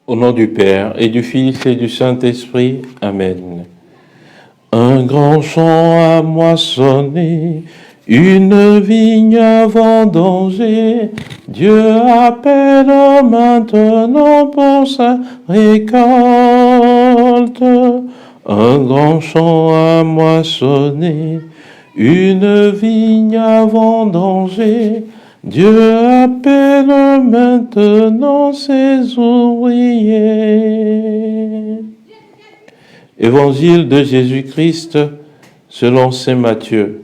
Au nom du Père, et du Fils, et du Saint-Esprit. Amen. Un grand champ à moissonner, une vigne à vendanger. Dieu appelle maintenant pour sa récolte. Un grand champ à moissonner, une vigne à vendanger. Dieu appelle maintenant ses ouvriers. Évangile de Jésus-Christ selon saint Matthieu.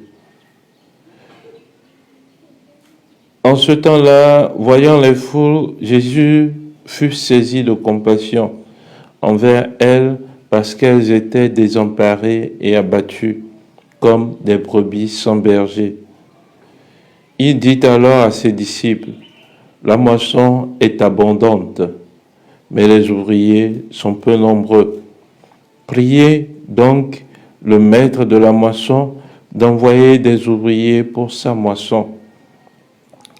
En ce temps-là, voyant les foules, Jésus fut saisi de compassion envers elles parce qu'elles étaient désemparées et abattues comme des brebis sans berger. Il dit alors à ses disciples, « La moisson est abondante, mais les ouvriers sont peu nombreux. Priez donc le maître de la moisson d'envoyer des ouvriers pour sa moisson. »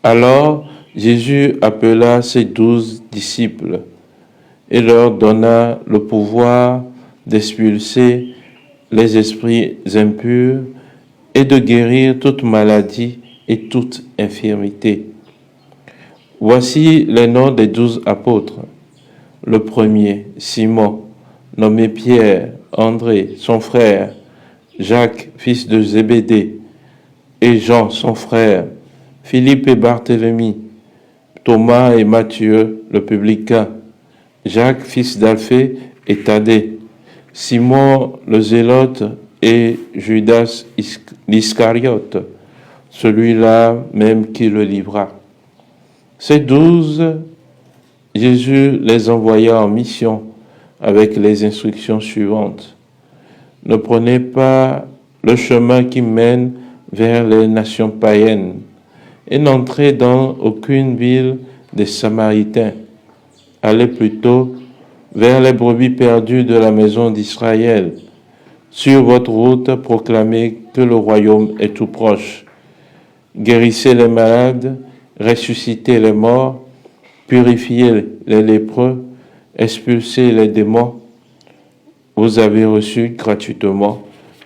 Alors Jésus appela ses 12 disciples et leur donna le pouvoir d'expulser les esprits impurs et de guérir toute maladie et toute infirmité. Voici les noms des 12 apôtres. Le premier, Simon, nommé Pierre, André, son frère, Jacques, fils de Zébédée, et Jean, son frère, Philippe et Barthélemy, Thomas et Matthieu, le publicain, Jacques, fils d'Alphée et Thaddée, Simon le Zélote et Judas l'Iscariote, celui-là même qui le livra. Ces 12, Jésus les envoya en mission avec les instructions suivantes. Ne prenez pas le chemin qui mène vers les nations païennes et n'entrez dans aucune ville des Samaritains. Allez plutôt vers les brebis perdues de la maison d'Israël. Sur votre route, proclamez que le royaume est tout proche. Guérissez les malades, ressuscitez les morts, purifiez les lépreux, expulsez les démons. Vous avez reçu gratuitement,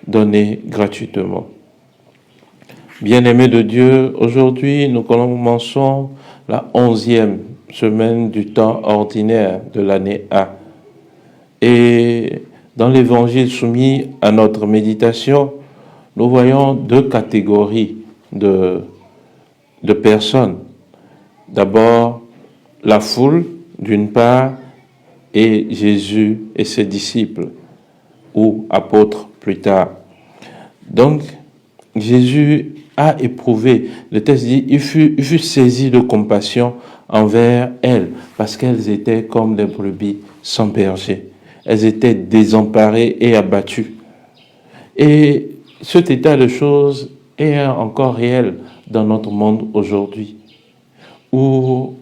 donnez gratuitement. Bien-aimés de Dieu, aujourd'hui nous commençons la 11e semaine du temps ordinaire de l'année A. Et dans l'évangile soumis à notre méditation, nous voyons deux catégories de personnes. D'abord, la foule, d'une part, et Jésus et ses disciples, ou apôtres plus tard. Donc, Jésus a éprouvé, le texte dit, il fut saisi de compassion envers elles, parce qu'elles étaient comme des brebis sans berger. Elles étaient désemparées et abattues. Et cet état de choses est encore réel dans notre monde aujourd'hui, où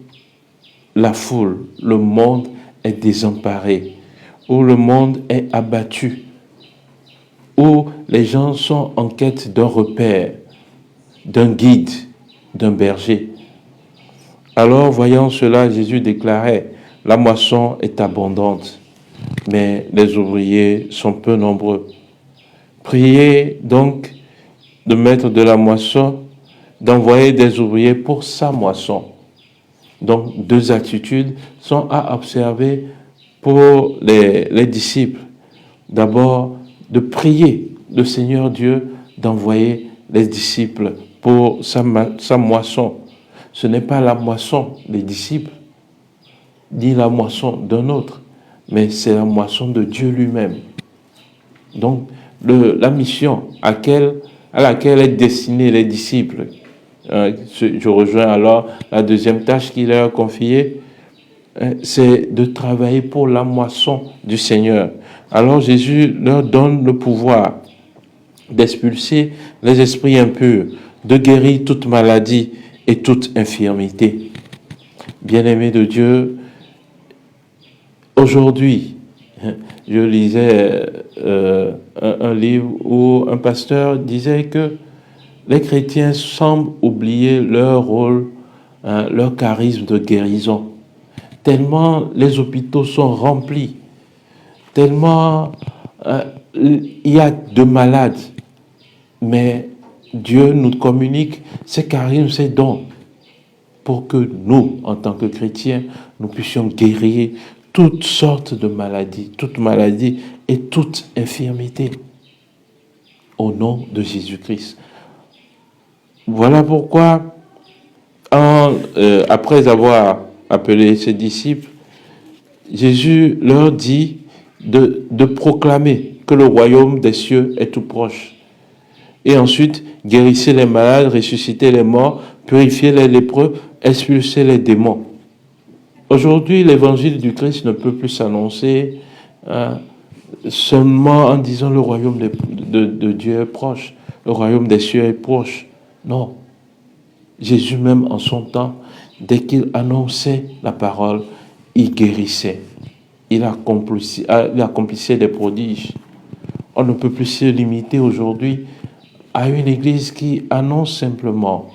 la foule, le monde est désemparé, où le monde est abattu, où les gens sont en quête d'un repère, d'un guide, d'un berger. Alors, voyant cela, Jésus déclarait, « La moisson est abondante, mais les ouvriers sont peu nombreux. Priez donc le maître de la moisson d'envoyer des ouvriers pour sa moisson. » Donc, deux attitudes sont à observer pour les disciples. D'abord, de prier le Seigneur Dieu d'envoyer les disciples pour sa moisson. Ce n'est pas la moisson des disciples, ni la moisson d'un autre, mais c'est la moisson de Dieu lui-même. Donc, la mission à laquelle est destinée les disciples, je rejoins alors la deuxième tâche qu'il leur a confiée, c'est de travailler pour la moisson du Seigneur. Alors Jésus leur donne le pouvoir d'expulser les esprits impurs, de guérir toute maladie et toute infirmité. Bien-aimés de Dieu, aujourd'hui, je lisais un livre où un pasteur disait que les chrétiens semblent oublier leur rôle, leur charisme de guérison. tellement les hôpitaux sont remplis, tellement il y a de malades. Mais Dieu nous communique ses charismes, ses dons, pour que nous, en tant que chrétiens, nous puissions guérir toutes sortes de maladies, toute maladie et toute infirmité, au nom de Jésus-Christ. Voilà pourquoi, après avoir appelé ses disciples, Jésus leur dit de proclamer que le royaume des cieux est tout proche. Et ensuite, guérissez les malades, ressuscitez les morts, purifiez les lépreux, expulsez les démons. Aujourd'hui, l'évangile du Christ ne peut plus s'annoncer seulement en disant le royaume de Dieu est proche, le royaume des cieux est proche. Non. Jésus même en son temps, dès qu'il annonçait la parole, il guérissait. Il accomplissait des prodiges. On ne peut plus se limiter aujourd'hui à une église qui annonce simplement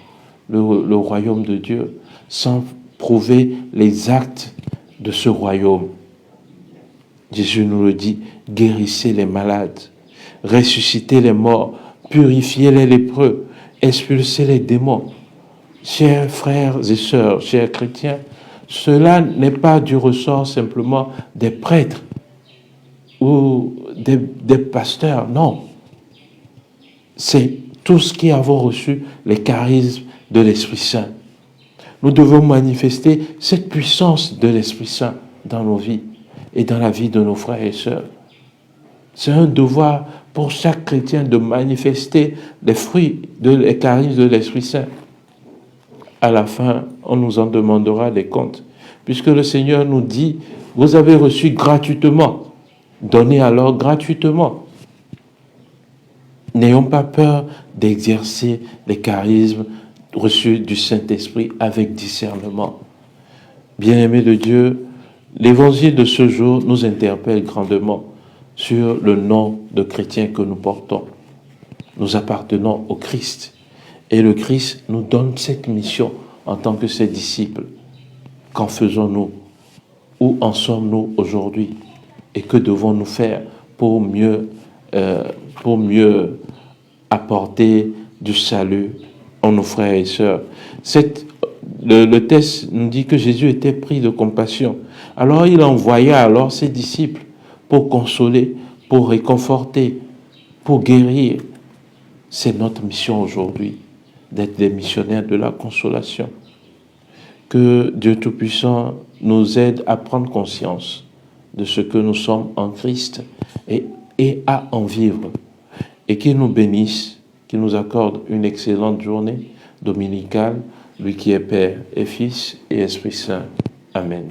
le royaume de Dieu sans prouver les actes de ce royaume. Jésus nous le dit, guérissez les malades, ressuscitez les morts, purifiez les lépreux, expulsez les démons. Chers frères et sœurs, chers chrétiens, cela n'est pas du ressort simplement des prêtres ou des pasteurs, non. C'est tous qui avons reçu les charismes de l'Esprit Saint. Nous devons manifester cette puissance de l'Esprit Saint dans nos vies et dans la vie de nos frères et sœurs. C'est un devoir pour chaque chrétien de manifester les fruits, les charismes de l'Esprit Saint. À la fin, on nous en demandera des comptes, puisque le Seigneur nous dit, vous avez reçu gratuitement, donnez alors gratuitement. N'ayons pas peur d'exercer les charismes reçus du Saint-Esprit avec discernement. Bien-aimés de Dieu, l'évangile de ce jour nous interpelle grandement sur le nom de chrétien que nous portons. Nous appartenons au Christ et le Christ nous donne cette mission en tant que ses disciples. Qu'en faisons-nous? Où en sommes-nous aujourd'hui? Et que devons-nous faire pour mieux apporter du salut en nos frères et sœurs? Le texte nous dit que Jésus était pris de compassion. Alors il envoya alors ses disciples pour consoler, pour réconforter, pour guérir. C'est notre mission aujourd'hui, d'être des missionnaires de la consolation. Que Dieu Tout-Puissant nous aide à prendre conscience de ce que nous sommes en Christ et à en vivre. Et qu'il nous bénisse, qu'il nous accorde une excellente journée dominicale, lui qui est Père et Fils et Esprit Saint. Amen.